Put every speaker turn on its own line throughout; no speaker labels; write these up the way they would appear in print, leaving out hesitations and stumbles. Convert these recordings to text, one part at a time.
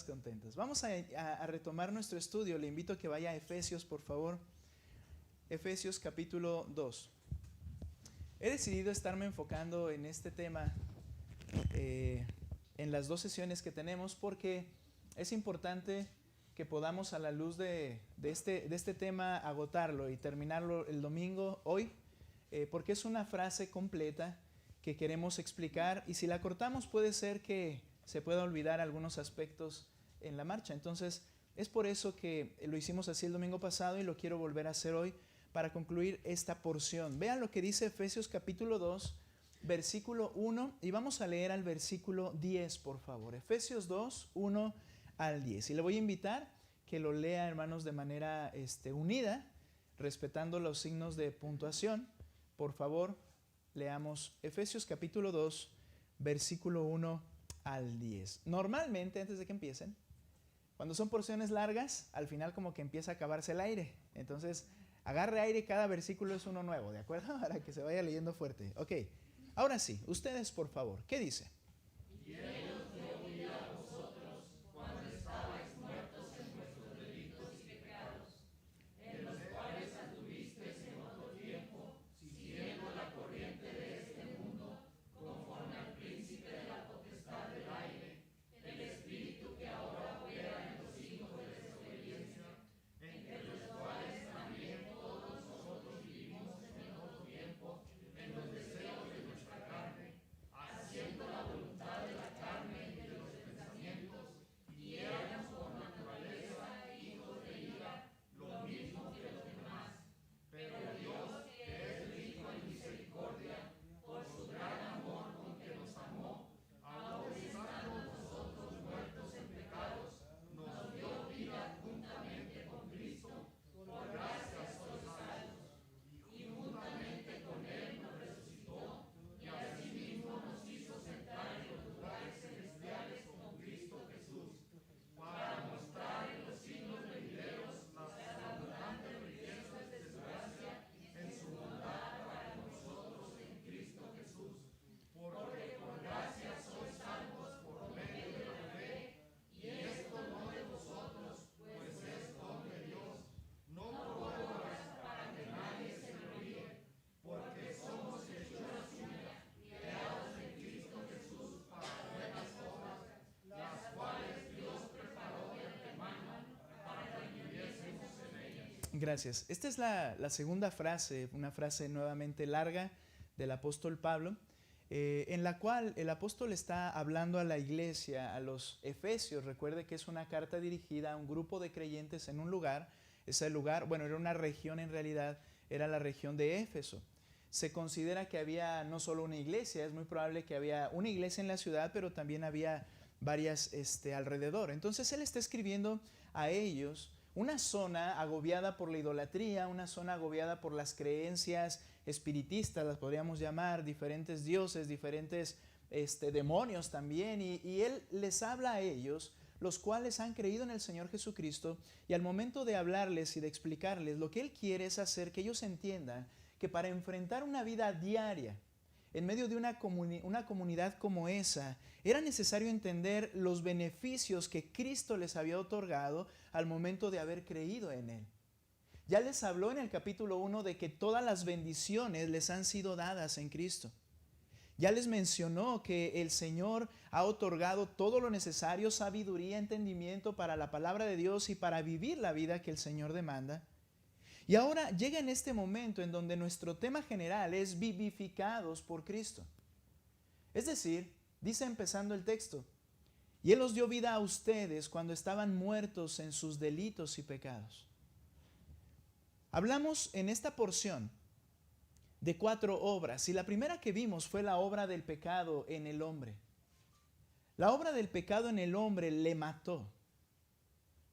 contentos. Vamos a retomar nuestro estudio. Le invito a que vaya a Efesios, por favor. Efesios capítulo 2. He decidido estarme enfocando en este tema en las dos sesiones que tenemos porque es importante que podamos a la luz de este tema agotarlo y terminarlo el domingo hoy, porque es una frase completa que queremos explicar y si la cortamos puede ser que se pueda olvidar algunos aspectos en la marcha. Entonces es por eso que lo hicimos así el domingo pasado y lo quiero volver a hacer hoy para concluir esta porción. Vean lo que dice Efesios capítulo 2, versículo 1 y vamos a leer al versículo 10, por favor. Efesios 2, 1 al 10. Y le voy a invitar que lo lea, hermanos, de manera unida, respetando los signos de puntuación. Por favor, leamos Efesios capítulo 2, versículo 1 al 10. Normalmente, antes de que empiecen, cuando son porciones largas, al final como que empieza a acabarse el aire. Entonces, agarre aire, cada versículo es uno nuevo, ¿de acuerdo? Para que se vaya leyendo fuerte. Ok, ahora sí, ustedes por favor, ¿qué dice?
Y Él os dio vida a vosotros cuando estabais muertos en vuestros delitos y pecados, en los cuales anduvisteis en otro tiempo, siguiendo la corriente de este mundo, conforme al príncipe de la potestad del aire, el espíritu que ahora opera en los hijos de desobediencia, entre los cuales también todos nosotros vivimos en otro tiempo, en los deseos de nuestra carne, haciendo la voluntad de la carne y de los pensamientos, y éramos por naturaleza hijos de ira, lo mismo que los demás. Pero Dios, que es rico en misericordia, por su gran amor con que nos amó, aun estando nosotros muertos en pecados, nos dio vida juntamente con Cristo, por gracia sois salvos, y juntamente con Él nos resucitó, y asimismo nos hizo sentar en los lugares celestiales con Cristo Jesús, para mostrar en los siglos venideros las abundantes riquezas de su gracia en su bondad para nosotros en Cristo Jesús. Porque por gracia sois salvos por medio de la fe, y esto no de vosotros, pues es don de Dios, no por obras para que nadie se gloríe, porque somos hechura suya, creados en Cristo Jesús para buenas obras, las cuales Dios preparó de antemano para que viviésemos en ellas.
Gracias. Esta es la segunda frase, una frase nuevamente larga del apóstol Pablo, en la cual el apóstol está hablando a la iglesia, a los efesios. Recuerde que es una carta dirigida a un grupo de creyentes en un lugar. Ese lugar, bueno, era una región en realidad, era la región de Éfeso. Se considera que había no solo una iglesia, es muy probable que había una iglesia en la ciudad, pero también había varias alrededor. Entonces él está escribiendo a ellos una zona agobiada por la idolatría, una zona agobiada por las creencias espiritistas, las podríamos llamar, diferentes dioses, diferentes demonios también, y él les habla a ellos, los cuales han creído en el Señor Jesucristo, y al momento de hablarles y de explicarles, lo que él quiere es hacer que ellos entiendan que para enfrentar una vida diaria, en medio de una comunidad como esa, era necesario entender los beneficios que Cristo les había otorgado al momento de haber creído en Él. Ya les habló en el capítulo 1 de que todas las bendiciones les han sido dadas en Cristo. Ya les mencionó que el Señor ha otorgado todo lo necesario, sabiduría, entendimiento para la palabra de Dios y para vivir la vida que el Señor demanda. Y ahora llega en este momento en donde nuestro tema general es vivificados por Cristo. Es decir, dice empezando el texto, y Él os dio vida a ustedes cuando estaban muertos en sus delitos y pecados. Hablamos en esta porción de 4 obras, y la primera que vimos fue la obra del pecado en el hombre. La obra del pecado en el hombre le mató,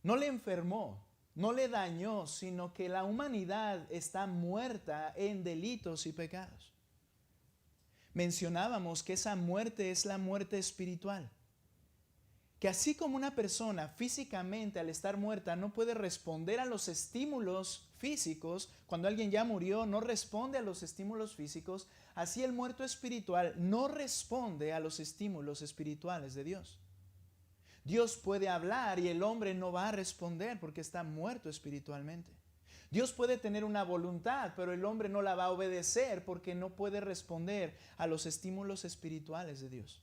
no le enfermó, no le dañó, sino que la humanidad está muerta en delitos y pecados. Mencionábamos que esa muerte es la muerte espiritual. Que así como una persona físicamente al estar muerta no puede responder a los estímulos físicos, cuando alguien ya murió no responde a los estímulos físicos, así el muerto espiritual no responde a los estímulos espirituales de Dios. Dios puede hablar y el hombre no va a responder porque está muerto espiritualmente. Dios puede tener una voluntad, pero el hombre no la va a obedecer porque no puede responder a los estímulos espirituales de Dios.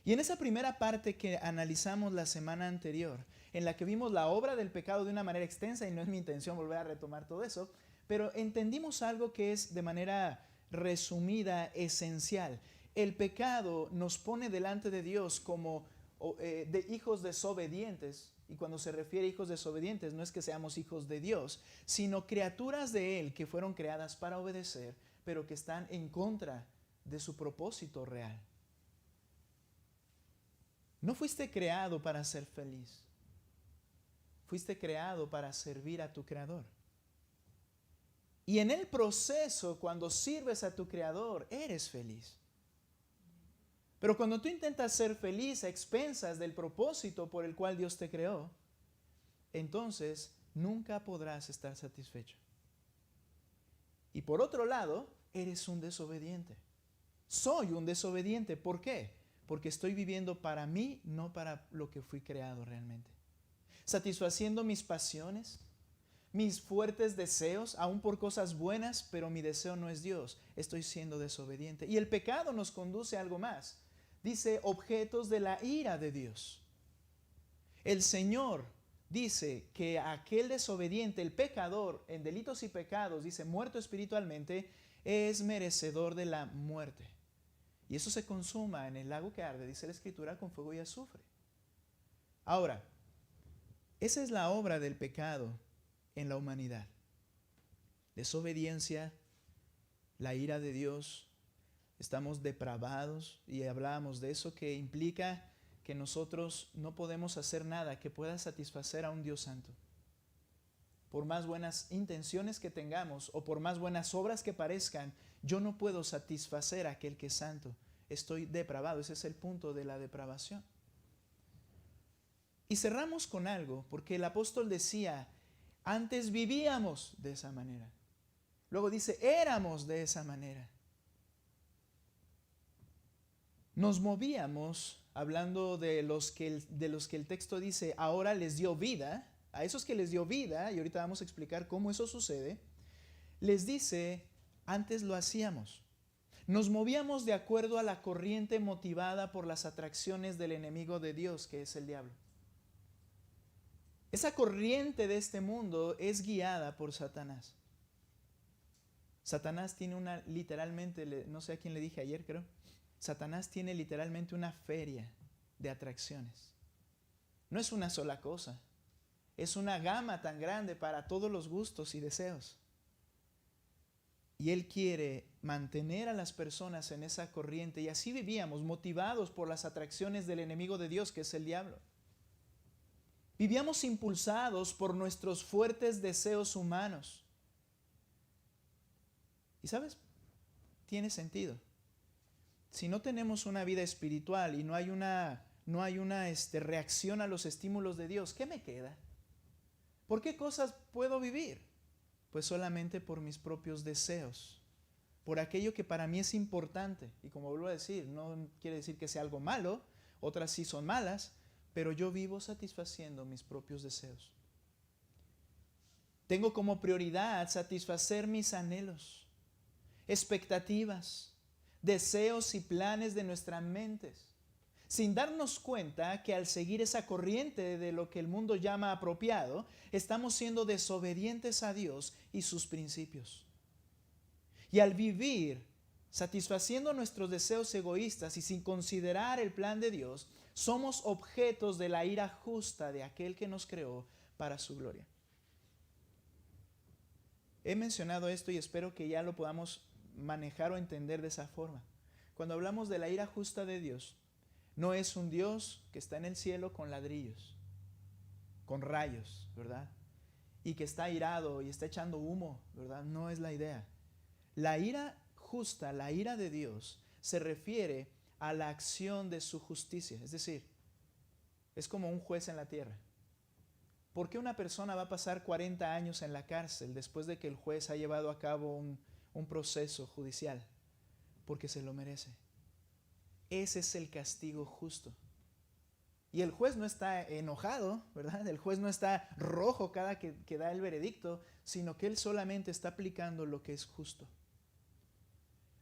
Y en esa primera parte que analizamos la semana anterior, en la que vimos la obra del pecado de una manera extensa, y no es mi intención volver a retomar todo eso, pero entendimos algo que es de manera resumida, esencial. El pecado nos pone delante de Dios como de hijos desobedientes, y cuando se refiere a hijos desobedientes no es que seamos hijos de Dios, sino criaturas de Él que fueron creadas para obedecer, pero que están en contra de su propósito real. No fuiste creado para ser feliz. Fuiste creado para servir a tu Creador. Y en el proceso, cuando sirves a tu Creador, eres feliz. Pero cuando tú intentas ser feliz a expensas del propósito por el cual Dios te creó, entonces nunca podrás estar satisfecho. Y por otro lado, eres un desobediente. Soy un desobediente. ¿Por qué? Porque estoy viviendo para mí, no para lo que fui creado realmente. Satisfaciendo mis pasiones, mis fuertes deseos, aún por cosas buenas, pero mi deseo no es Dios. Estoy siendo desobediente. Y el pecado nos conduce a algo más. Dice, objetos de la ira de Dios. El Señor dice que aquel desobediente, el pecador, en delitos y pecados, dice, muerto espiritualmente, es merecedor de la muerte. Y eso se consuma en el lago que arde, dice la Escritura, con fuego y azufre. Ahora, esa es la obra del pecado en la humanidad. Desobediencia, la ira de Dios, estamos depravados y hablábamos de eso, que implica que nosotros no podemos hacer nada que pueda satisfacer a un Dios santo. Por más buenas intenciones que tengamos o por más buenas obras que parezcan, yo no puedo satisfacer a aquel que es santo. Estoy depravado. Ese es el punto de la depravación. Y cerramos con algo, porque el apóstol decía, antes vivíamos de esa manera. Luego dice, éramos de esa manera. Nos movíamos, hablando de los que el texto dice, ahora les dio vida. A esos que les dio vida, y ahorita vamos a explicar cómo eso sucede, les dice, antes lo hacíamos. Nos movíamos de acuerdo a la corriente motivada por las atracciones del enemigo de Dios, que es el diablo. Esa corriente de este mundo es guiada por Satanás. Satanás tiene literalmente, no sé a quién le dije ayer, creo, Satanás tiene literalmente una feria de atracciones. No es una sola cosa. Es una gama tan grande para todos los gustos y deseos. Y él quiere mantener a las personas en esa corriente. Y así vivíamos, motivados por las atracciones del enemigo de Dios, que es el diablo. Vivíamos impulsados por nuestros fuertes deseos humanos. ¿Y sabes? Tiene sentido. Si no tenemos una vida espiritual y no hay una reacción a los estímulos de Dios, ¿qué me queda? ¿Por qué cosas puedo vivir? Pues solamente por mis propios deseos, por aquello que para mí es importante. Y como vuelvo a decir, no quiere decir que sea algo malo, otras sí son malas, pero yo vivo satisfaciendo mis propios deseos. Tengo como prioridad satisfacer mis anhelos, expectativas, deseos y planes de nuestras mentes, sin darnos cuenta que al seguir esa corriente de lo que el mundo llama apropiado, estamos siendo desobedientes a Dios y sus principios. Y al vivir satisfaciendo nuestros deseos egoístas y sin considerar el plan de Dios, somos objetos de la ira justa de aquel que nos creó para su gloria. He mencionado esto y espero que ya lo podamos manejar o entender de esa forma. Cuando hablamos de la ira justa de Dios, no es un Dios que está en el cielo con ladrillos, con rayos, ¿verdad? Y que está irado y está echando humo, ¿verdad? No es la idea. La ira justa, la ira de Dios, se refiere a la acción de su justicia. Es decir, es como un juez en la tierra. ¿Por qué una persona va a pasar 40 años en la cárcel después de que el juez ha llevado a cabo un proceso judicial? Porque se lo merece. Ese es el castigo justo. Y el juez no está enojado, ¿verdad? El juez no está rojo cada que da el veredicto, sino que él solamente está aplicando lo que es justo.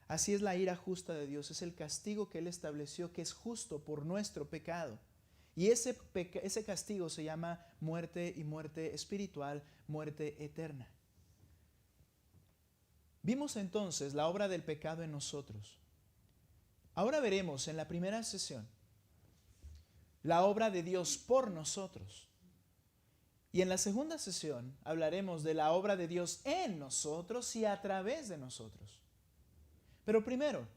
Así es la ira justa de Dios, es el castigo que Él estableció que es justo por nuestro pecado. Y ese castigo se llama muerte, y muerte espiritual, muerte eterna. Vimos entonces la obra del pecado en nosotros. Ahora veremos en la primera sesión la obra de Dios por nosotros. Y en la segunda sesión hablaremos de la obra de Dios en nosotros y a través de nosotros. Pero primero,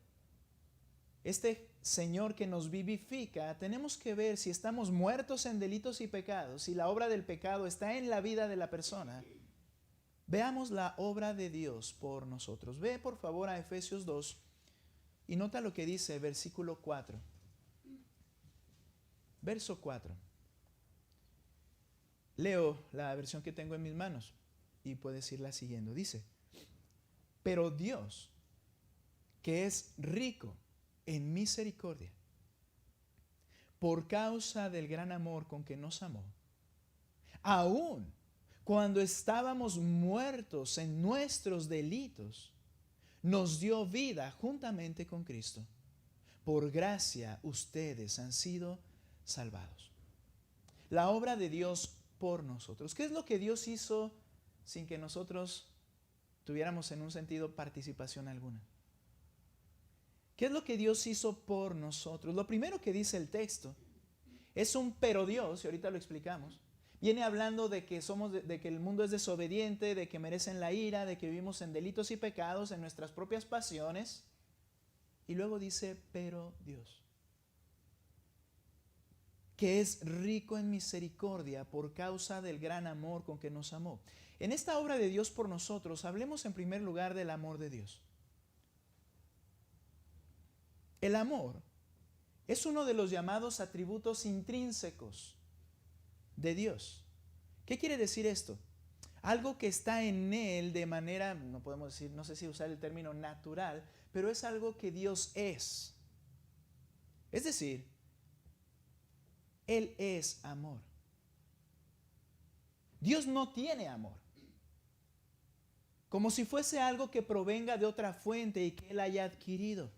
este Señor que nos vivifica, tenemos que ver si estamos muertos en delitos y pecados, si la obra del pecado está en la vida de la persona. Veamos la obra de Dios por nosotros. Ve por favor a Efesios 2 y nota lo que dice versículo 4. Verso 4. Leo la versión que tengo en mis manos y puedes irla siguiendo. Dice, pero Dios, que es rico en misericordia, por causa del gran amor con que nos amó, aun cuando estábamos muertos en nuestros delitos, nos dio vida juntamente con Cristo. Por gracia ustedes han sido salvados. La obra de Dios por nosotros. ¿Qué es lo que Dios hizo sin que nosotros tuviéramos en un sentido participación alguna? ¿Qué es lo que Dios hizo por nosotros? Lo primero que dice el texto es un pero Dios, y ahorita lo explicamos. Viene hablando de que de que el mundo es desobediente, de que merecen la ira, de que vivimos en delitos y pecados, en nuestras propias pasiones. Y luego dice, pero Dios, que es rico en misericordia por causa del gran amor con que nos amó. En esta obra de Dios por nosotros, hablemos en primer lugar del amor de Dios. El amor es uno de los llamados atributos intrínsecos de Dios. ¿Qué quiere decir esto? Algo que está en Él de manera, no podemos decir, no sé si usar el término natural, pero es algo que Dios es. Es decir, Él es amor. Dios no tiene amor. Como si fuese algo que provenga de otra fuente y que Él haya adquirido.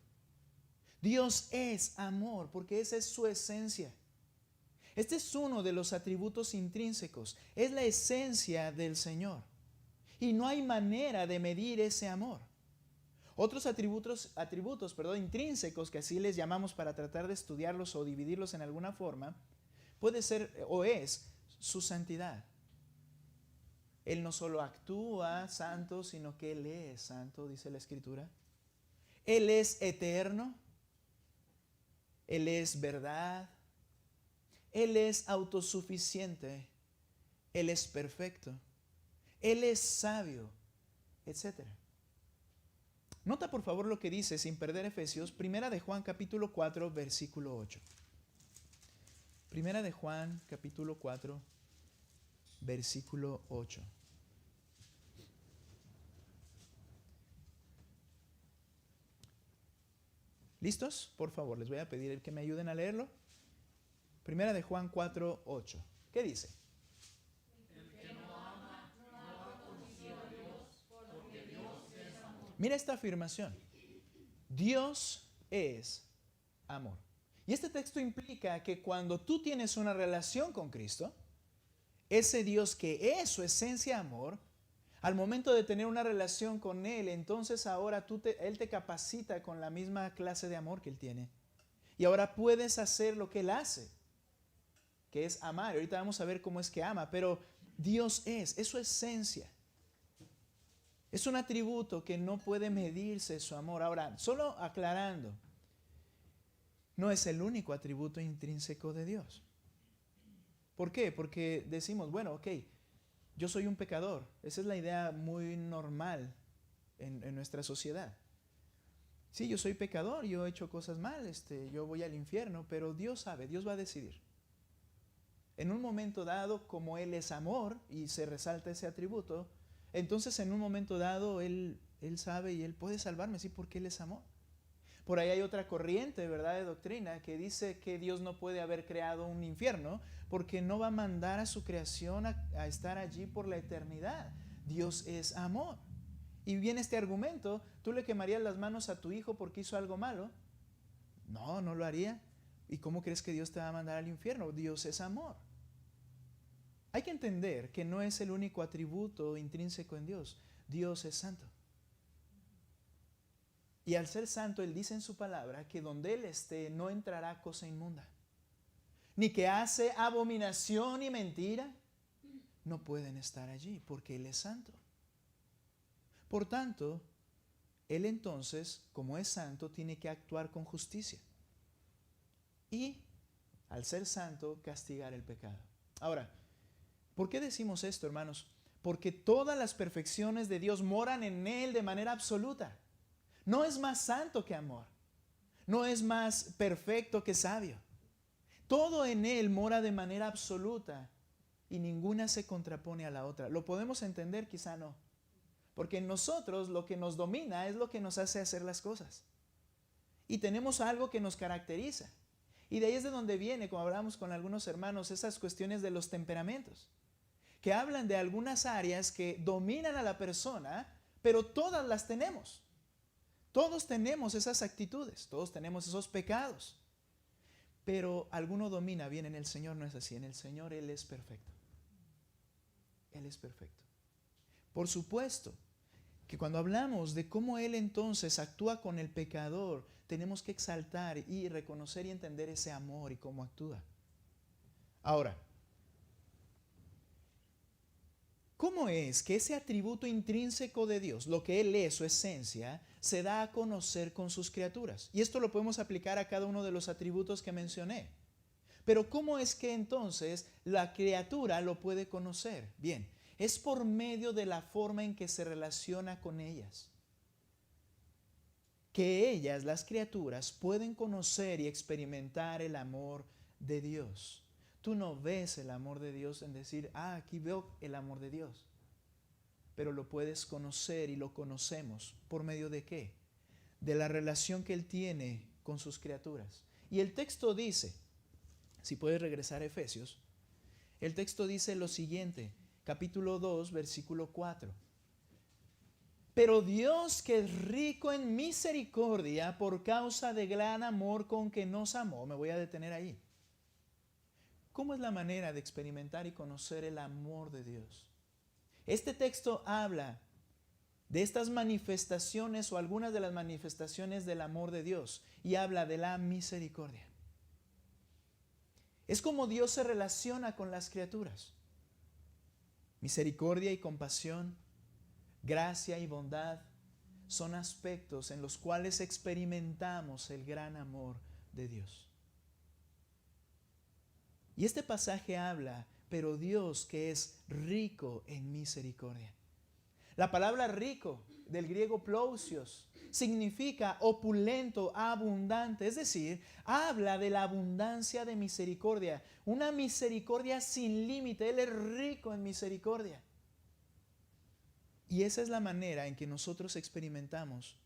Dios es amor porque esa es su esencia. Este es uno de los atributos intrínsecos. Es la esencia del Señor. Y no hay manera de medir ese amor. Otros atributos, intrínsecos, que así les llamamos para tratar de estudiarlos o dividirlos en alguna forma, puede ser o es su santidad. Él no solo actúa santo, sino que Él es santo, dice la Escritura. Él es eterno. Él es verdad. Él es autosuficiente. Él es perfecto. Él es sabio, etc. Nota por favor lo que dice, sin perder Efesios, Primera de Juan capítulo 4, versículo 8. Primera de Juan capítulo 4, versículo 8. ¿Listos? Por favor, les voy a pedir que me ayuden a leerlo. Primera de Juan 4, 8. ¿Qué dice?
El que no ama no ha conocido a Dios, porque Dios es amor.
Mira esta afirmación. Dios es amor. Y este texto implica que cuando tú tienes una relación con Cristo, ese Dios que es su esencia amor, al momento de tener una relación con Él, entonces ahora Él te capacita con la misma clase de amor que Él tiene. Y ahora puedes hacer lo que Él hace, que es amar. Ahorita vamos a ver cómo es que ama, pero Dios es su esencia. Es un atributo que no puede medirse su amor. Ahora, solo aclarando, no es el único atributo intrínseco de Dios. ¿Por qué? Porque decimos, bueno, ok, yo soy un pecador. Esa es la idea muy normal en nuestra sociedad. Sí, yo soy pecador, yo he hecho cosas mal, yo voy al infierno, pero Dios sabe, Dios va a decidir. En un momento dado, como Él es amor y se resalta ese atributo, entonces en un momento dado Él sabe y Él puede salvarme, sí, porque Él es amor. Por ahí hay otra corriente, ¿verdad?, de doctrina que dice que Dios no puede haber creado un infierno porque no va a mandar a su creación a estar allí por la eternidad. Dios es amor. Y viene este argumento: ¿tú le quemarías las manos a tu hijo porque hizo algo malo? No, no lo haría. ¿Y cómo crees que Dios te va a mandar al infierno? Dios es amor. Hay que entender que no es el único atributo intrínseco en Dios. Dios es santo. Y al ser santo, Él dice en su palabra que donde Él esté no entrará cosa inmunda. Ni que hace abominación y mentira, no pueden estar allí porque Él es santo. Por tanto, Él entonces, como es santo, tiene que actuar con justicia. Y, al ser santo, castigar el pecado. Ahora, ¿por qué decimos esto, hermanos? Porque todas las perfecciones de Dios moran en Él de manera absoluta. No es más santo que amor. No es más perfecto que sabio. Todo en Él mora de manera absoluta y ninguna se contrapone a la otra. ¿Lo podemos entender? Quizá no. Porque en nosotros lo que nos domina es lo que nos hace hacer las cosas. Y tenemos algo que nos caracteriza. Y de ahí es de donde viene, como hablamos con algunos hermanos, esas cuestiones de los temperamentos, que hablan de algunas áreas que dominan a la persona, pero todas las tenemos. Todos tenemos esas actitudes, todos tenemos esos pecados. Pero alguno domina. Bien, en el Señor no es así. En el Señor Él es perfecto. Él es perfecto. Por supuesto que cuando hablamos de cómo Él entonces actúa con el pecador, tenemos que exaltar y reconocer y entender ese amor y cómo actúa. Ahora, ¿cómo es que ese atributo intrínseco de Dios, lo que Él es, su esencia, se da a conocer con sus criaturas? Y esto lo podemos aplicar a cada uno de los atributos que mencioné. Pero ¿cómo es que entonces la criatura lo puede conocer? Bien, es por medio de la forma en que se relaciona con ellas. Que ellas, las criaturas, pueden conocer y experimentar el amor de Dios. Tú no ves el amor de Dios en decir, aquí veo el amor de Dios. Pero lo puedes conocer y lo conocemos. ¿Por medio de qué? De la relación que Él tiene con sus criaturas. Y el texto dice, si puedes regresar a Efesios, el texto dice lo siguiente, capítulo 2, versículo 4. Pero Dios, que es rico en misericordia por causa de gran amor con que nos amó, me voy a detener ahí. ¿Cómo es la manera de experimentar y conocer el amor de Dios? Este texto habla de estas manifestaciones o algunas de las manifestaciones del amor de Dios y habla de la misericordia. Es como Dios se relaciona con las criaturas. Misericordia y compasión, gracia y bondad son aspectos en los cuales experimentamos el gran amor de Dios. Y este pasaje habla, pero Dios que es rico en misericordia. La palabra rico, del griego plousios, significa opulento, abundante, es decir, habla de la abundancia de misericordia, una misericordia sin límite. Él es rico en misericordia. Y esa es la manera en que nosotros experimentamos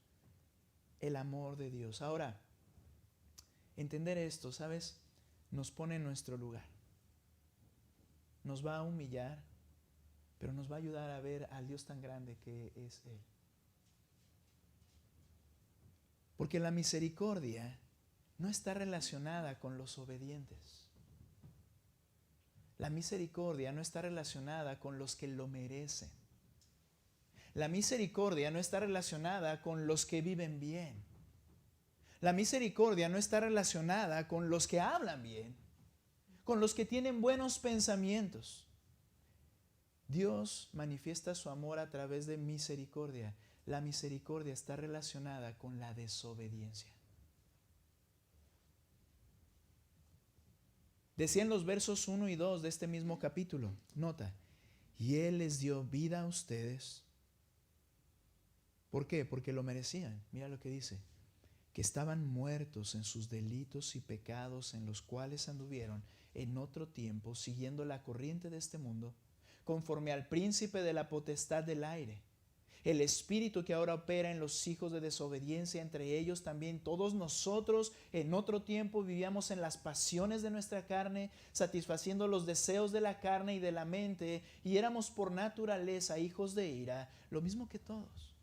el amor de Dios. Ahora, entender esto, ¿sabes?, nos pone en nuestro lugar. Nos va a humillar, pero nos va a ayudar a ver al Dios tan grande que es Él. Porque la misericordia no está relacionada con los obedientes. La misericordia no está relacionada con los que lo merecen. La misericordia no está relacionada con los que viven bien. La misericordia no está relacionada con los que hablan bien, con los que tienen buenos pensamientos. Dios manifiesta su amor a través de misericordia. La misericordia está relacionada con la desobediencia. Decía en los versos 1 y 2 de este mismo capítulo, nota, y Él les dio vida a ustedes. ¿Por qué? Porque lo merecían. Mira lo que dice, que estaban muertos en sus delitos y pecados en los cuales anduvieron en otro tiempo, siguiendo la corriente de este mundo, conforme al príncipe de la potestad del aire, el espíritu que ahora opera en los hijos de desobediencia, entre ellos también todos nosotros en otro tiempo vivíamos en las pasiones de nuestra carne, satisfaciendo los deseos de la carne y de la mente, y éramos por naturaleza hijos de ira, lo mismo que todos.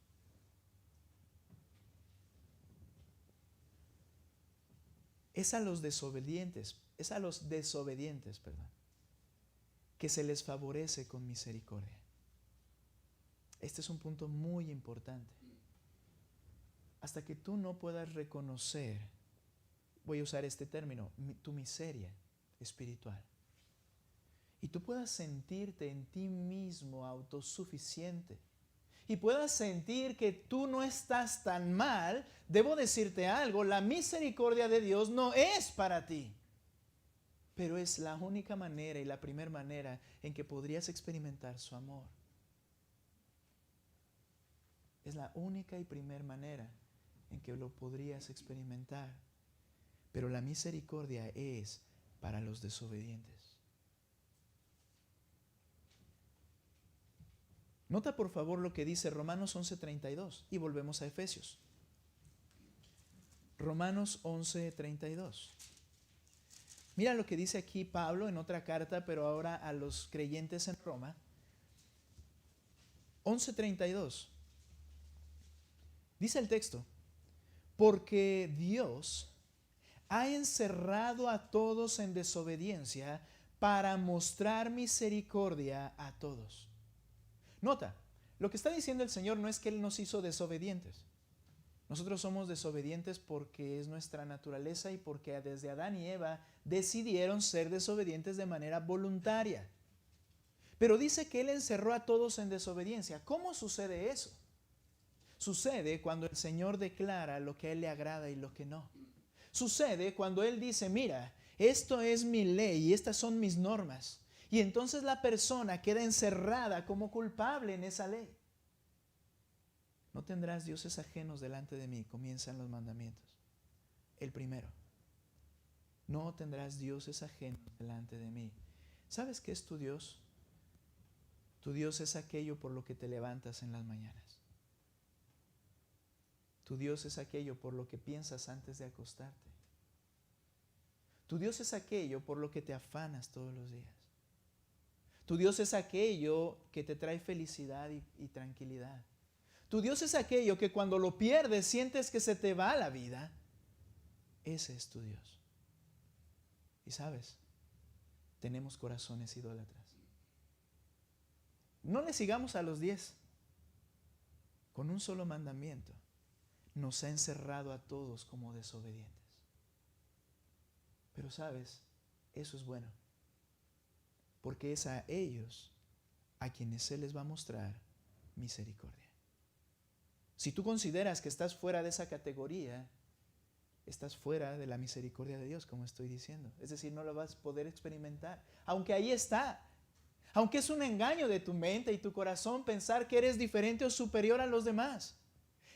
Es a los desobedientes, que se les favorece con misericordia. Este es un punto muy importante. Hasta que tú no puedas reconocer, voy a usar este término, tu miseria espiritual, y tú puedas sentirte en ti mismo autosuficiente, y puedas sentir que tú no estás tan mal, debo decirte algo, la misericordia de Dios no es para ti. Pero es la única manera y la primera manera en que podrías experimentar su amor. Es la única y primera manera en que lo podrías experimentar. Pero la misericordia es para los desobedientes. Nota por favor lo que dice Romanos 11:32 y volvemos a Efesios. Romanos 11:32. Mira lo que dice aquí Pablo en otra carta, pero ahora a los creyentes en Roma. 11:32. Dice el texto, porque Dios ha encerrado a todos en desobediencia para mostrar misericordia a todos. Nota, lo que está diciendo el Señor no es que Él nos hizo desobedientes. Nosotros somos desobedientes porque es nuestra naturaleza y porque desde Adán y Eva decidieron ser desobedientes de manera voluntaria. Pero dice que Él encerró a todos en desobediencia. ¿Cómo sucede eso? Sucede cuando el Señor declara lo que a Él le agrada y lo que no. Sucede cuando Él dice, mira, esto es mi ley y estas son mis normas. Y entonces la persona queda encerrada como culpable en esa ley. No tendrás dioses ajenos delante de mí, comienzan los mandamientos. El primero, no tendrás dioses ajenos delante de mí. ¿Sabes qué es tu Dios? Tu Dios es aquello por lo que te levantas en las mañanas. Tu Dios es aquello por lo que piensas antes de acostarte. Tu Dios es aquello por lo que te afanas todos los días. Tu Dios es aquello que te trae felicidad y tranquilidad. Tu Dios es aquello que cuando lo pierdes sientes que se te va la vida. Ese es tu Dios. Y sabes, tenemos corazones idólatras. No le sigamos a los 10. Con un solo mandamiento nos ha encerrado a todos como desobedientes. Pero sabes, eso es bueno. Porque es a ellos a quienes se les va a mostrar misericordia. Si tú consideras que estás fuera de esa categoría, estás fuera de la misericordia de Dios, como estoy diciendo. Es decir, no lo vas a poder experimentar. Aunque ahí está. Aunque es un engaño de tu mente y tu corazón pensar que eres diferente o superior a los demás.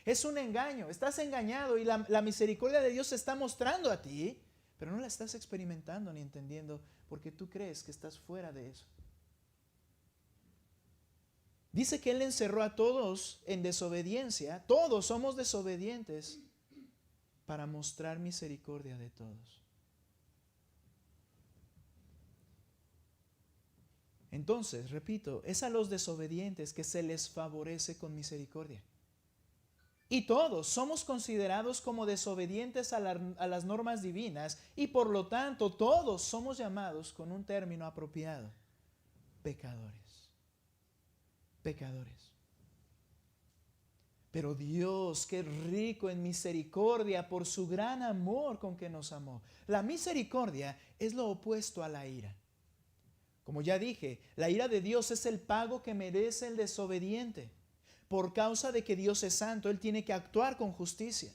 Es un engaño. Estás engañado y la misericordia de Dios se está mostrando a ti, pero no la estás experimentando ni entendiendo porque tú crees que estás fuera de eso. Dice que Él encerró a todos en desobediencia. Todos somos desobedientes para mostrar misericordia de todos. Entonces, repito, es a los desobedientes que se les favorece con misericordia. Y todos somos considerados como desobedientes a las normas divinas y por lo tanto todos somos llamados con un término apropiado: pecadores. Pecadores. Pero Dios, que es rico en misericordia por su gran amor con que nos amó. La misericordia es lo opuesto a la ira. Como ya dije, la ira de Dios es el pago que merece el desobediente. Por causa de que Dios es santo, Él tiene que actuar con justicia.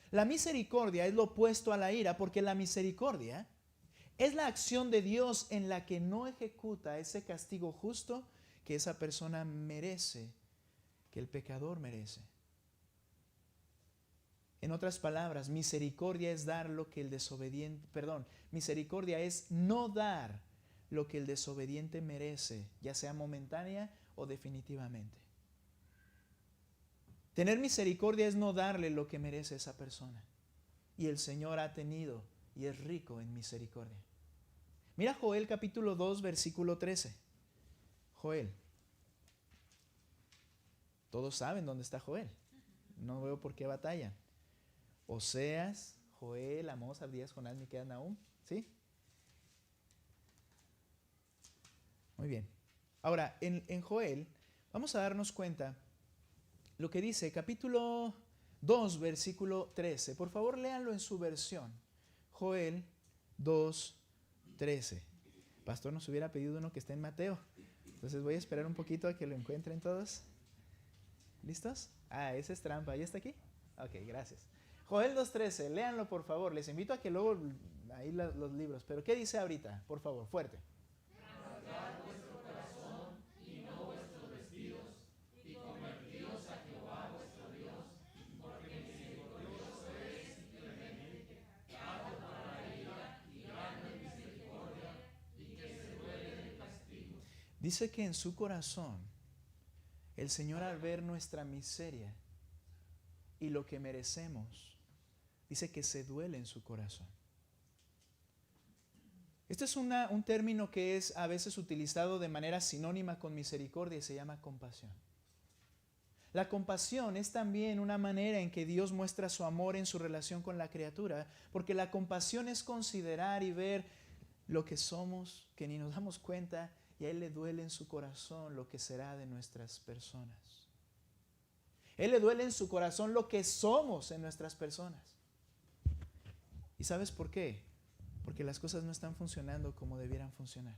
La misericordia es lo opuesto a la ira, porque la misericordia es la acción de Dios en la que no ejecuta ese castigo justo que esa persona merece, que el pecador merece. En otras palabras, misericordia es dar lo que el desobediente, misericordia es no dar lo que el desobediente merece, ya sea momentánea o definitivamente. Tener misericordia es no darle lo que merece esa persona. Y el Señor ha tenido y es rico en misericordia. Mira Joel capítulo 2, versículo 13. Joel. Todos saben dónde está Joel. No veo por qué batallan. Oseas, Joel, Amós, Abdías, Jonás, Miqueas, Nahum. ¿Sí? Muy bien. Ahora, en Joel, vamos a darnos cuenta lo que dice capítulo 2, versículo 13. Por favor, léanlo en su versión. Joel 2, 13. Pastor nos hubiera pedido uno que esté en Mateo. Entonces voy a esperar un poquito a que lo encuentren todos. ¿Listos? Ah, esa es trampa. ¿Ya está aquí? Ok, gracias. Joel 2.13, léanlo por favor. Les invito a que luego ahí los libros. Pero ¿qué dice ahorita? Por favor, fuerte.
Rasgad vuestro corazón y no vuestros vestidos, y convertíos a Jehová vuestro Dios, porque misericordioso es y clemente, tardo para la ira y grande en misericordia, y que se duele del castigo.
Dice que en su corazón, el Señor al ver nuestra miseria y lo que merecemos, dice que se duele en su corazón. Este es un término que es a veces utilizado de manera sinónima con misericordia y se llama compasión. La compasión es también una manera en que Dios muestra su amor en su relación con la criatura, porque la compasión es considerar y ver lo que somos, que ni nos damos cuenta, y a Él le duele en su corazón lo que será de nuestras personas. A Él le duele en su corazón lo que somos en nuestras personas. ¿Y sabes por qué? Porque las cosas no están funcionando como debieran funcionar.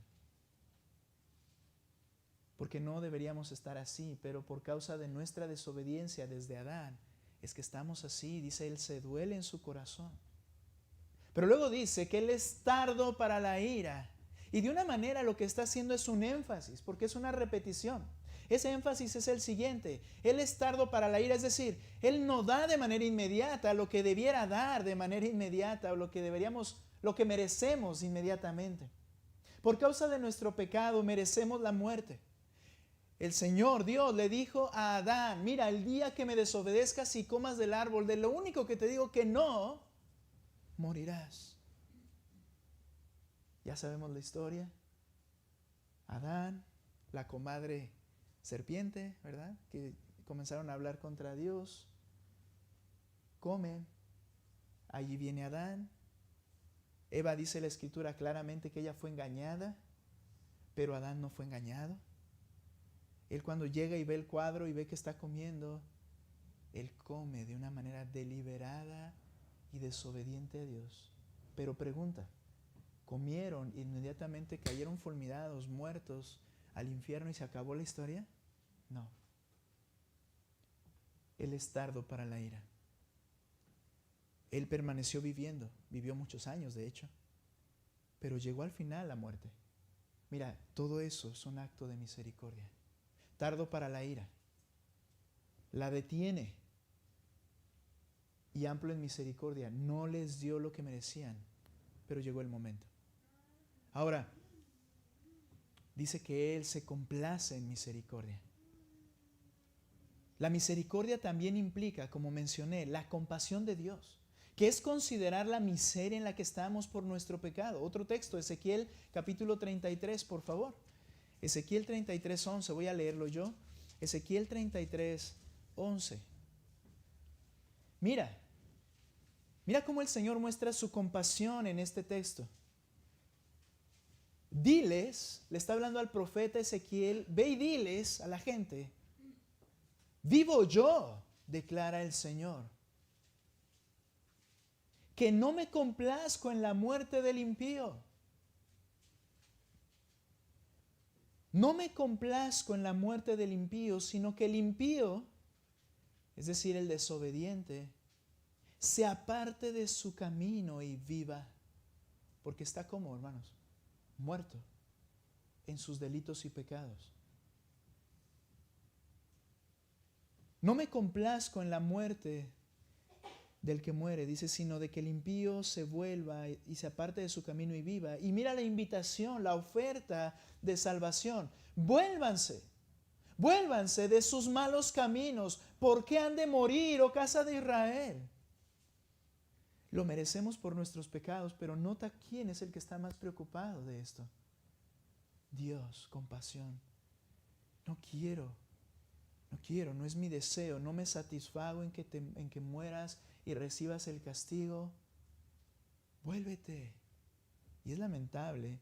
Porque no deberíamos estar así, pero por causa de nuestra desobediencia desde Adán, es que estamos así. Dice, Él se duele en su corazón. Pero luego dice que Él es tardo para la ira. Y de una manera lo que está haciendo es un énfasis, porque es una repetición. Ese énfasis es el siguiente: Él es tardo para la ira, es decir, Él no da de manera inmediata lo que debiera dar de manera inmediata, o lo que merecemos inmediatamente. Por causa de nuestro pecado merecemos la muerte. El Señor Dios le dijo a Adán: mira, el día que me desobedezcas y comas del árbol, de lo único que te digo que no, morirás. Ya sabemos la historia. Adán, la comadre serpiente, ¿verdad? Que comenzaron a hablar contra Dios. Comen. Allí viene Adán. Eva, dice la Escritura claramente que ella fue engañada, pero Adán no fue engañado. Él, cuando llega y ve el cuadro y ve que está comiendo, él come de una manera deliberada y desobediente a Dios. Pero pregunta, ¿comieron inmediatamente, cayeron fulminados, muertos al infierno y se acabó la historia? No. Él es tardo para la ira. Él permaneció viviendo, vivió muchos años de hecho, pero llegó al final la muerte. Mira, todo eso es un acto de misericordia. Tardo para la ira. La detiene. Y amplio en misericordia. No les dio lo que merecían, pero llegó el momento. Ahora, dice que Él se complace en misericordia. La misericordia también implica, como mencioné, la compasión de Dios, que es considerar la miseria en la que estamos por nuestro pecado. Otro texto, Ezequiel capítulo 33, por favor. Ezequiel 33, 11, voy a leerlo yo. Ezequiel 33, 11. Mira cómo el Señor muestra su compasión en este texto. Diles, le está hablando al profeta Ezequiel, ve y diles a la gente: vivo yo, declara el Señor, que no me complazco en la muerte del impío. No me complazco en la muerte del impío, sino que el impío, es decir, el desobediente, se aparte de su camino y viva. Porque está como, hermanos, muerto en sus delitos y pecados. No me complazco en la muerte del que muere, dice, sino de que el impío se vuelva y se aparte de su camino y viva. Y mira la invitación, la oferta de salvación: vuélvanse, Vuélvanse de sus malos caminos. ¿Por qué han de morir, oh casa de Israel? Lo merecemos por nuestros pecados, pero nota quién es el que está más preocupado de esto. Dios, compasión. No quiero, no es mi deseo, no me satisfago en que mueras y recibas el castigo. Vuélvete. Y es lamentable,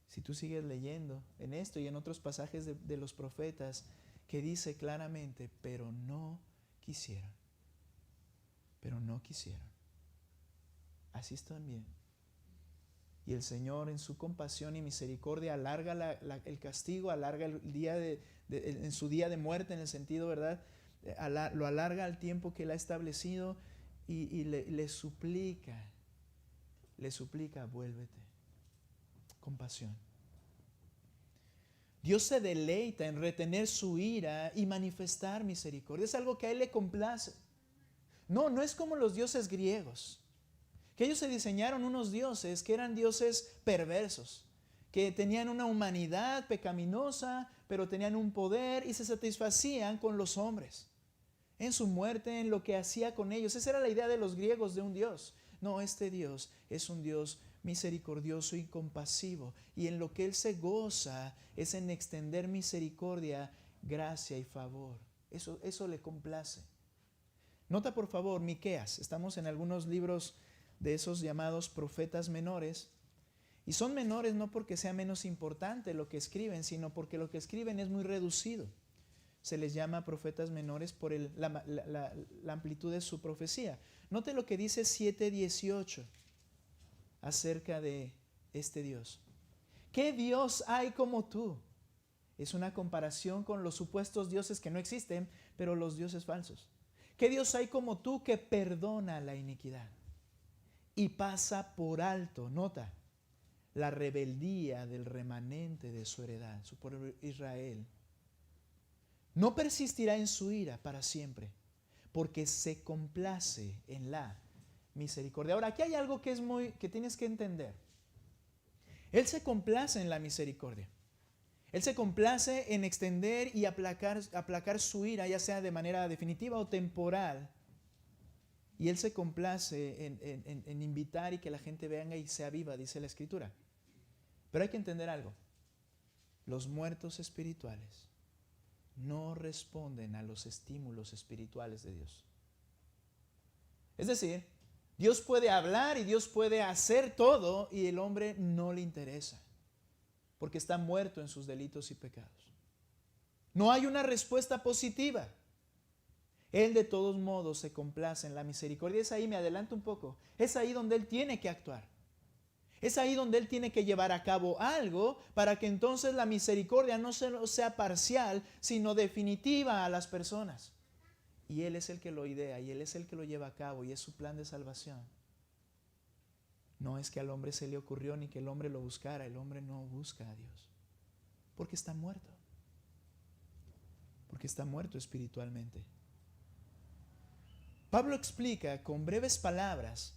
si tú sigues leyendo en esto y en otros pasajes de los profetas, que dice claramente, pero no quisieron. Pero no quisieron. Así están bien. Y el Señor en su compasión y misericordia alarga el castigo, alarga el día en su día de muerte, en el sentido, ¿verdad? Lo alarga al tiempo que Él ha establecido y le suplica, vuélvete. Compasión. Dios se deleita en retener su ira y manifestar misericordia. Es algo que a Él le complace. No es como los dioses griegos, que ellos se diseñaron unos dioses que eran dioses perversos, que tenían una humanidad pecaminosa, pero tenían un poder y se satisfacían con los hombres, en su muerte, en lo que hacía con ellos. Esa era la idea de los griegos de un Dios. No, este Dios es un Dios misericordioso y compasivo, y en lo que Él se goza es en extender misericordia, gracia y favor. Eso le complace. Nota por favor Miqueas. Estamos en algunos libros de esos llamados profetas menores, y son menores no porque sea menos importante lo que escriben, sino porque lo que escriben es muy reducido. Se les llama profetas menores por la amplitud de su profecía. Note lo que dice 7:18 acerca de este Dios. ¿Qué Dios hay como tú? Es una comparación con los supuestos dioses que no existen, pero los dioses falsos. ¿Qué Dios hay como tú que perdona la iniquidad y pasa por alto, nota, la rebeldía del remanente de su heredad, su pueblo Israel? No persistirá en su ira para siempre, porque se complace en la misericordia. Ahora, aquí hay algo que tienes que entender. Él se complace en la misericordia. Él se complace en extender y aplacar su ira, ya sea de manera definitiva o temporal. Y Él se complace en invitar y que la gente venga y sea viva, dice la Escritura. Pero hay que entender algo. Los muertos espirituales no responden a los estímulos espirituales de Dios. Es decir, Dios puede hablar y Dios puede hacer todo y el hombre no le interesa, porque está muerto en sus delitos y pecados. No hay una respuesta positiva. Él de todos modos se complace en la misericordia. Es ahí, me adelanto un poco, es ahí donde Él tiene que actuar. Es ahí donde Él tiene que llevar a cabo algo para que entonces la misericordia no sea parcial, sino definitiva a las personas. Y Él es el que lo idea y Él es el que lo lleva a cabo y es su plan de salvación. No es que al hombre se le ocurrió ni que el hombre lo buscara. El hombre no busca a Dios porque está muerto. Porque está muerto espiritualmente. Pablo explica con breves palabras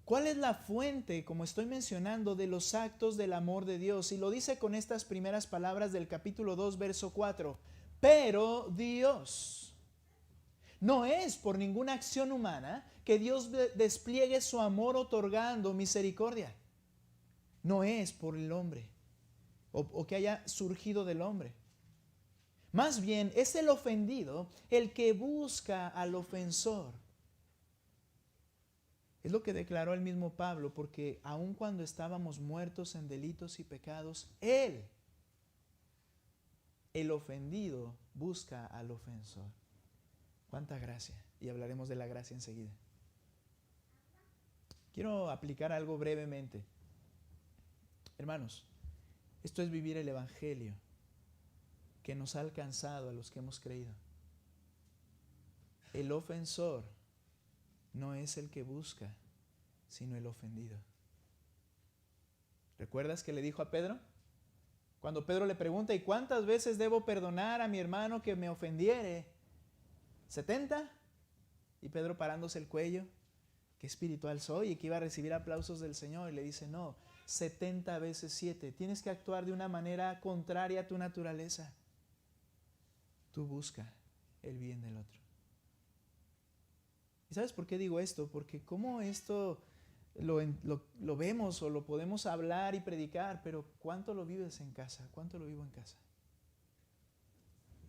cuál es la fuente, como estoy mencionando, de los actos del amor de Dios. Y lo dice con estas primeras palabras del capítulo 2, verso 4. Pero Dios. No es por ninguna acción humana que Dios despliegue su amor otorgando misericordia. No es por el hombre o que haya surgido del hombre. Más bien es el ofendido el que busca al ofensor. Es lo que declaró el mismo Pablo, porque aun cuando estábamos muertos en delitos y pecados, Él, el ofendido, busca al ofensor. ¡Cuánta gracia! Y hablaremos de la gracia enseguida. Quiero aplicar algo brevemente. Hermanos, esto es vivir el Evangelio que nos ha alcanzado a los que hemos creído. El ofensor no es el que busca, sino el ofendido. ¿Recuerdas que le dijo a Pedro? Cuando Pedro le pregunta, ¿y cuántas veces debo perdonar a mi hermano que me ofendiere? ¿70? Y Pedro parándose el cuello, qué espiritual soy y que iba a recibir aplausos del Señor, y le dice, no, 70 veces 7. Tienes que actuar de una manera contraria a tu naturaleza. tú busca el bien del otro. ¿Y sabes por qué digo esto? Porque como esto lo vemos o lo podemos hablar y predicar, pero ¿cuánto lo vives en casa? ¿Cuánto lo vivo en casa?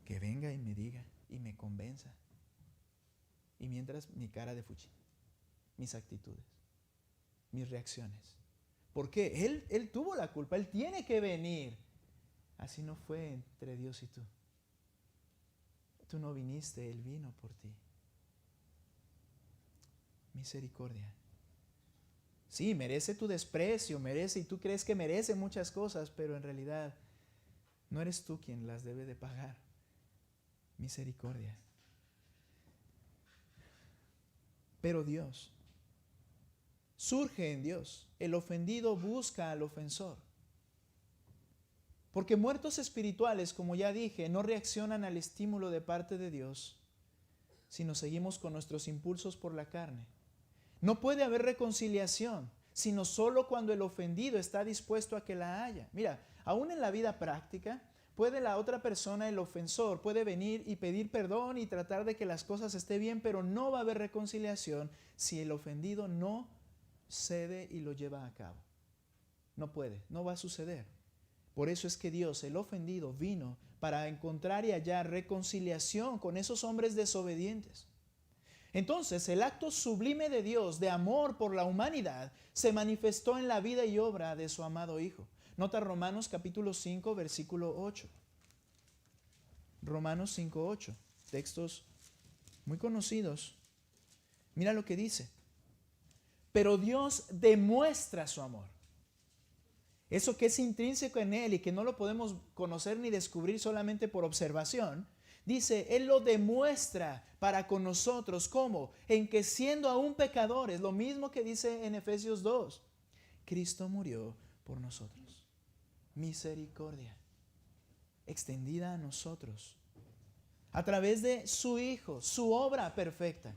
Que venga y me diga y me convenza. Y mientras mi cara de fuchi, mis actitudes, mis reacciones. ¿Por qué? Él tuvo la culpa, él tiene que venir. Así no fue entre Dios y tú. Tú no viniste, él vino por ti. Misericordia. Sí, merece tu desprecio, merece, y tú crees que merece muchas cosas, pero en realidad no eres tú quien las debe de pagar. Misericordia. Pero Dios, surge en Dios. El ofendido busca al ofensor. Porque muertos espirituales, como ya dije, no reaccionan al estímulo de parte de Dios, sino seguimos con nuestros impulsos por la carne. No puede haber reconciliación, sino solo cuando el ofendido está dispuesto a que la haya. Mira, aún en la vida práctica, puede la otra persona, el ofensor, puede venir y pedir perdón y tratar de que las cosas estén bien, pero no va a haber reconciliación si el ofendido no cede y lo lleva a cabo. No puede, no va a suceder. Por eso es que Dios, el ofendido, vino para encontrar y hallar reconciliación con esos hombres desobedientes. Entonces, el acto sublime de Dios de amor por la humanidad se manifestó en la vida y obra de su amado Hijo. Nota Romanos capítulo 5, versículo 8. Romanos 5, 8. Textos muy conocidos. Mira lo que dice. Pero Dios demuestra su amor. Eso que es intrínseco en Él y que no lo podemos conocer ni descubrir solamente por observación. Dice, Él lo demuestra para con nosotros. ¿Cómo? En que siendo aún pecadores, lo mismo que dice en Efesios 2, Cristo murió por nosotros. Misericordia extendida a nosotros a través de su Hijo, su obra perfecta,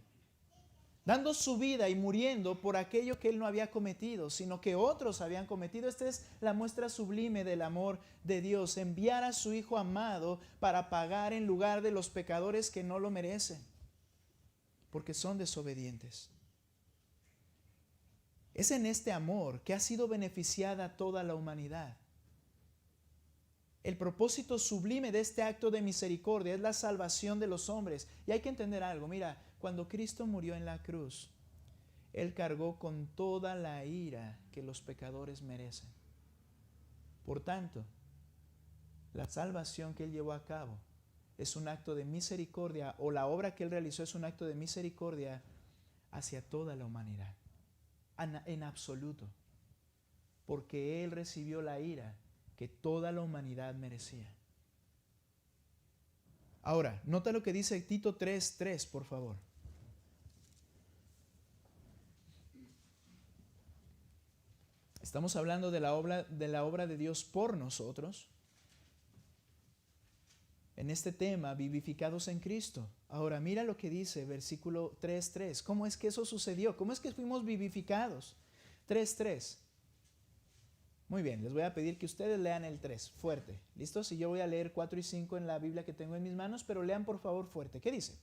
dando su vida y muriendo por aquello que Él no había cometido, sino que otros habían cometido. Esta es la muestra sublime del amor de Dios, enviar a su Hijo amado para pagar en lugar de los pecadores que no lo merecen, porque son desobedientes. Es en este amor que ha sido beneficiada toda la humanidad. El propósito sublime de este acto de misericordia es la salvación de los hombres. Y hay que entender algo, mira, cuando Cristo murió en la cruz, Él cargó con toda la ira que los pecadores merecen. Por tanto, la salvación que Él llevó a cabo es un acto de misericordia, o la obra que Él realizó es un acto de misericordia hacia toda la humanidad, en absoluto, porque Él recibió la ira que toda la humanidad merecía. Ahora, nota lo que dice Tito 3:3, por favor. Estamos hablando de la obra de Dios por nosotros. En este tema, vivificados en Cristo. Ahora, mira lo que dice versículo 3:3. ¿Cómo es que eso sucedió? ¿Cómo es que fuimos vivificados? 3:3. Muy bien, les voy a pedir que ustedes lean el 3, fuerte. ¿Listos? Y yo voy a leer 4 y 5 en la Biblia que tengo en mis manos, pero lean por favor fuerte. ¿Qué dice?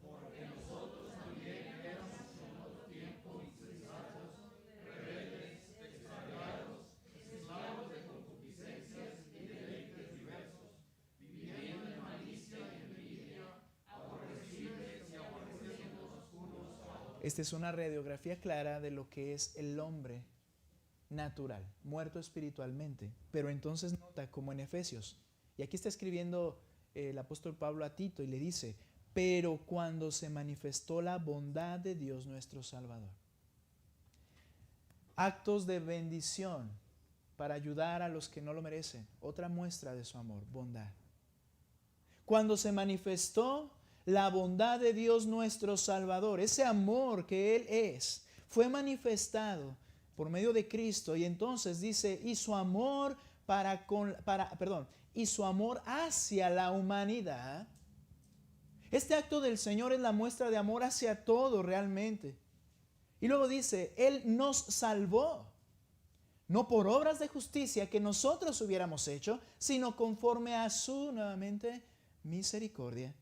Porque nosotros también éramos en otro tiempo insensatos, rebeldes, extraviados, esclavos de concupiscencias y deleites diversos, viviendo en malicia y envidia, aborrecibles y aborreciéndonos unos a otros.
Esta es una radiografía clara de lo que es el hombre natural, muerto espiritualmente. Pero entonces nota como en Efesios, y aquí está escribiendo el apóstol Pablo a Tito y le dice, pero cuando se manifestó la bondad de Dios nuestro Salvador. Actos de bendición para ayudar a los que no lo merecen. Otra muestra de su amor, bondad. Cuando se manifestó la bondad de Dios nuestro Salvador, ese amor que Él es, fue manifestado por medio de Cristo, y entonces dice, y su amor y su amor hacia la humanidad. Este acto del Señor es la muestra de amor hacia todo realmente. Y luego dice, Él nos salvó, no por obras de justicia que nosotros hubiéramos hecho, sino conforme a su, nuevamente, misericordia,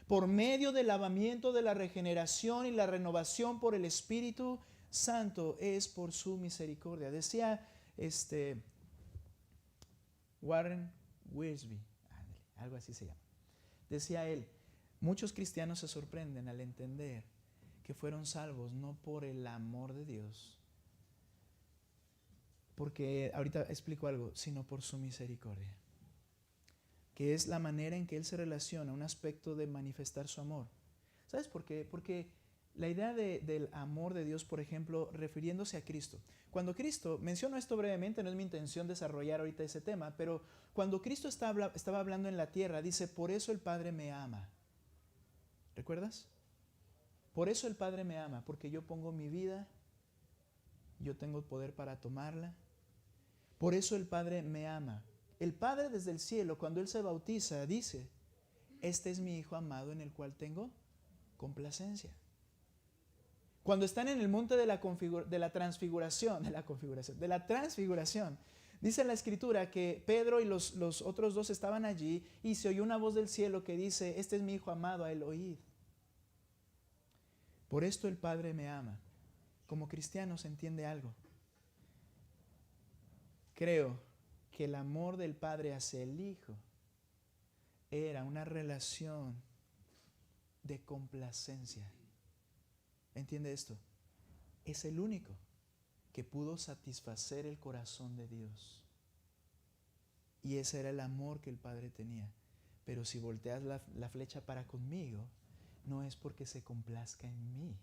por medio del lavamiento de la regeneración y la renovación por el Espíritu Santo, es por su misericordia. Decía Warren Wiersbe, algo así se llama. Decía él, muchos cristianos se sorprenden al entender que fueron salvos no por el amor de Dios, porque ahorita explico algo, sino por su misericordia, que es la manera en que Él se relaciona, un aspecto de manifestar su amor. ¿Sabes por qué? Porque la idea del amor de Dios, por ejemplo, refiriéndose a Cristo. Cuando Cristo, menciono esto brevemente, no es mi intención desarrollar ahorita ese tema, pero cuando Cristo estaba hablando en la tierra, dice, por eso el Padre me ama. ¿Recuerdas? Por eso el Padre me ama, porque yo pongo mi vida, yo tengo el poder para tomarla. Por eso el Padre me ama. El Padre desde el cielo, cuando Él se bautiza, dice, este es mi Hijo amado en el cual tengo complacencia. Cuando están en el monte de la transfiguración, dice la Escritura que Pedro y los otros dos estaban allí y se oyó una voz del cielo que dice, este es mi Hijo amado, a Él oíd. Por esto el Padre me ama. Como cristiano se entiende algo. Creo que el amor del Padre hacia el Hijo era una relación de complacencia. ¿Entiende esto? Es el único que pudo satisfacer el corazón de Dios. Y ese era el amor que el Padre tenía. Pero si volteas la flecha para conmigo, no es porque se complazca en mí.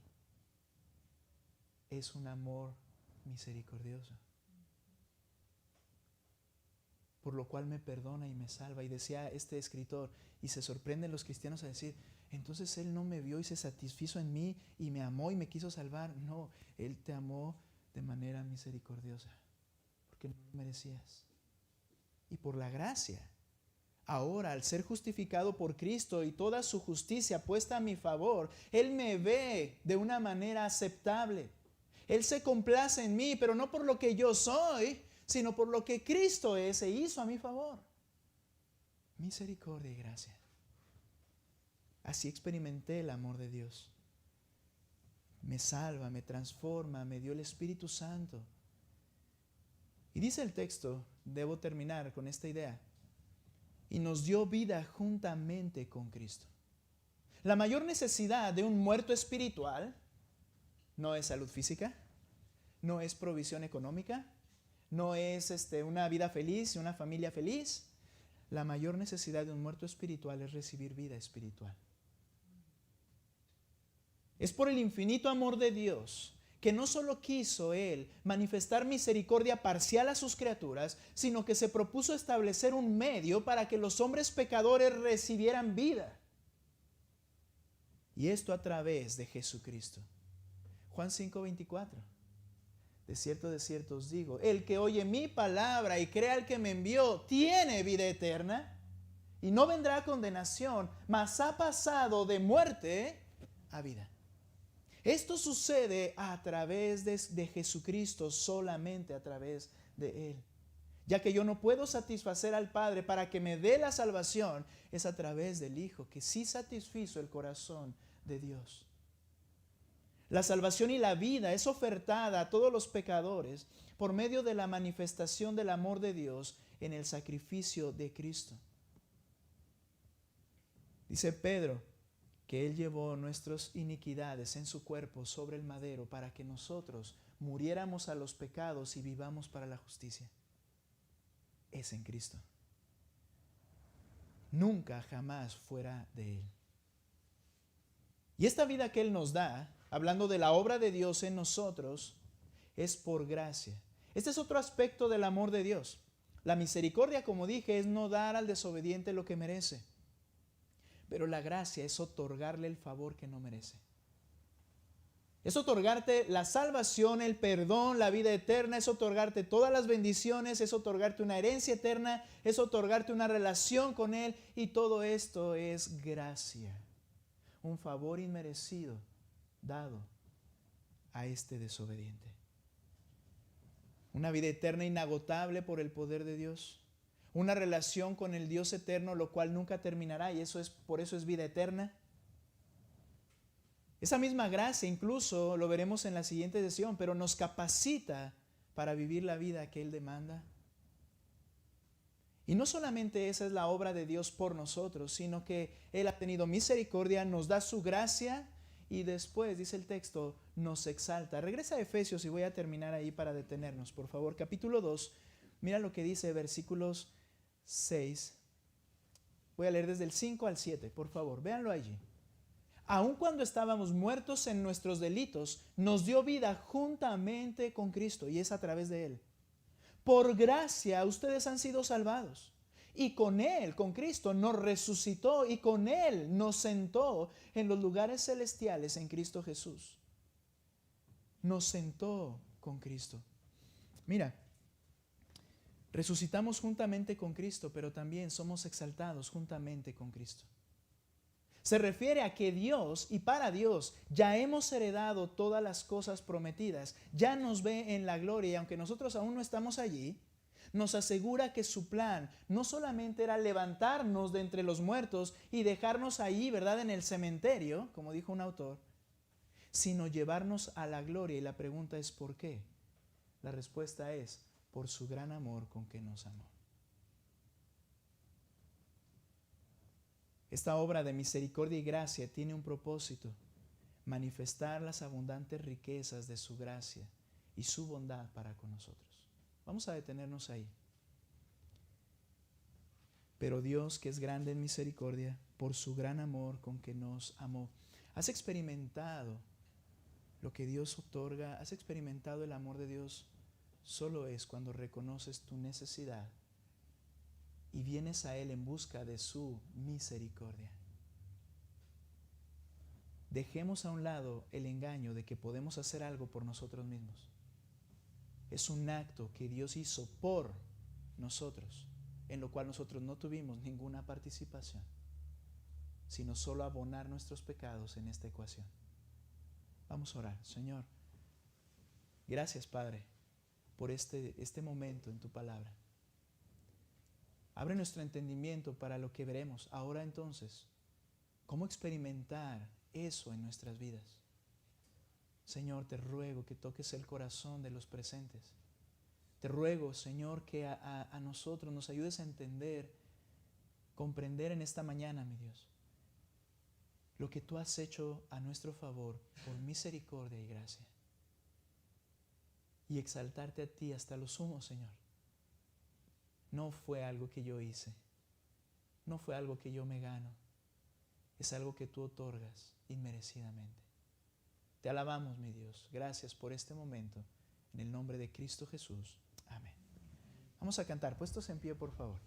Es un amor misericordioso, por lo cual me perdona y me salva. Y decía este escritor, y se sorprenden los cristianos a decir, entonces Él no me vio y se satisfizo en mí y me amó y me quiso salvar. No, Él te amó de manera misericordiosa, porque no lo merecías. Y por la gracia, ahora al ser justificado por Cristo y toda su justicia puesta a mi favor, Él me ve de una manera aceptable. Él se complace en mí, pero no por lo que yo soy, sino por lo que Cristo es e hizo a mi favor. Misericordia y gracia. Así experimenté el amor de Dios. Me salva, me transforma, me dio el Espíritu Santo. Y dice el texto, debo terminar con esta idea, y nos dio vida juntamente con Cristo. La mayor necesidad de un muerto espiritual no es salud física, no es provisión económica, no es una vida feliz y una familia feliz. La mayor necesidad de un muerto espiritual es recibir vida espiritual. Es por el infinito amor de Dios que no solo quiso Él manifestar misericordia parcial a sus criaturas, sino que se propuso establecer un medio para que los hombres pecadores recibieran vida. Y esto a través de Jesucristo. Juan 5:24. De cierto os digo, el que oye mi palabra y crea al que me envió, tiene vida eterna y no vendrá a condenación, mas ha pasado de muerte a vida. Esto sucede a través de Jesucristo, solamente a través de Él. Ya que yo no puedo satisfacer al Padre para que me dé la salvación, es a través del Hijo, que sí satisfizo el corazón de Dios. La salvación y la vida es ofertada a todos los pecadores por medio de la manifestación del amor de Dios en el sacrificio de Cristo. Dice Pedro que Él llevó nuestras iniquidades en su cuerpo sobre el madero para que nosotros muriéramos a los pecados y vivamos para la justicia. Es en Cristo. Nunca, jamás fuera de Él. Y esta vida que Él nos da, hablando de la obra de Dios en nosotros, es por gracia. Este es otro aspecto del amor de Dios. La misericordia, como dije, es no dar al desobediente lo que merece. Pero la gracia es otorgarle el favor que no merece. Es otorgarte la salvación, el perdón, la vida eterna, es otorgarte todas las bendiciones, es otorgarte una herencia eterna, es otorgarte una relación con Él, y todo esto es gracia. Un favor inmerecido dado a este desobediente. Una vida eterna inagotable por el poder de Dios. una relación con el Dios eterno, lo cual nunca terminará, y por eso es vida eterna. Esa misma gracia, incluso lo veremos en la siguiente sesión, pero nos capacita para vivir la vida que Él demanda. Y no solamente esa es la obra de Dios por nosotros, sino que Él ha tenido misericordia, nos da su gracia y después, dice el texto, nos exalta. Regresa a Efesios y voy a terminar ahí para detenernos, por favor. Capítulo 2, mira lo que dice versículos 6. Voy a leer desde el 5 al 7, por favor, véanlo allí. Aun cuando estábamos muertos en nuestros delitos, nos dio vida juntamente con Cristo, y es a través de Él. Por gracia ustedes han sido salvados. Y con Él, con Cristo, nos resucitó y con Él nos sentó en los lugares celestiales en Cristo Jesús. Nos sentó con Cristo. Mira, resucitamos juntamente con Cristo, pero también somos exaltados juntamente con Cristo. Se refiere a que Dios y para Dios ya hemos heredado todas las cosas prometidas, ya nos ve en la gloria y aunque nosotros aún no estamos allí, nos asegura que su plan no solamente era levantarnos de entre los muertos y dejarnos ahí, ¿verdad?, en el cementerio, como dijo un autor, sino llevarnos a la gloria. Y la pregunta es ¿por qué? La respuesta es por su gran amor con que nos amó. Esta obra de misericordia y gracia tiene un propósito: manifestar las abundantes riquezas de su gracia y su bondad para con nosotros. Vamos a detenernos ahí. Pero Dios, que es grande en misericordia, por su gran amor con que nos amó. ¿Has experimentado lo que Dios otorga? ¿Has experimentado el amor de Dios? Solo es cuando reconoces tu necesidad y vienes a Él en busca de su misericordia. Dejemos a un lado el engaño de que podemos hacer algo por nosotros mismos. Es un acto que Dios hizo por nosotros, en lo cual nosotros no tuvimos ninguna participación, sino solo abonar nuestros pecados en esta ecuación. Vamos a orar. Señor, gracias, Padre, por este momento en tu palabra. Abre nuestro entendimiento para lo que veremos ahora entonces, cómo experimentar eso en nuestras vidas. Señor, te ruego que toques el corazón de los presentes. Te ruego, Señor, que a nosotros nos ayudes a entender, comprender en esta mañana, mi Dios, lo que tú has hecho a nuestro favor por misericordia y gracia. Y exaltarte a ti hasta lo sumo, Señor. No fue algo que yo hice, no fue algo que yo me gano, es algo que tú otorgas inmerecidamente. Te alabamos, mi Dios. Gracias por este momento. En el nombre de Cristo Jesús. Amén. Vamos a cantar. Puestos en pie, por favor.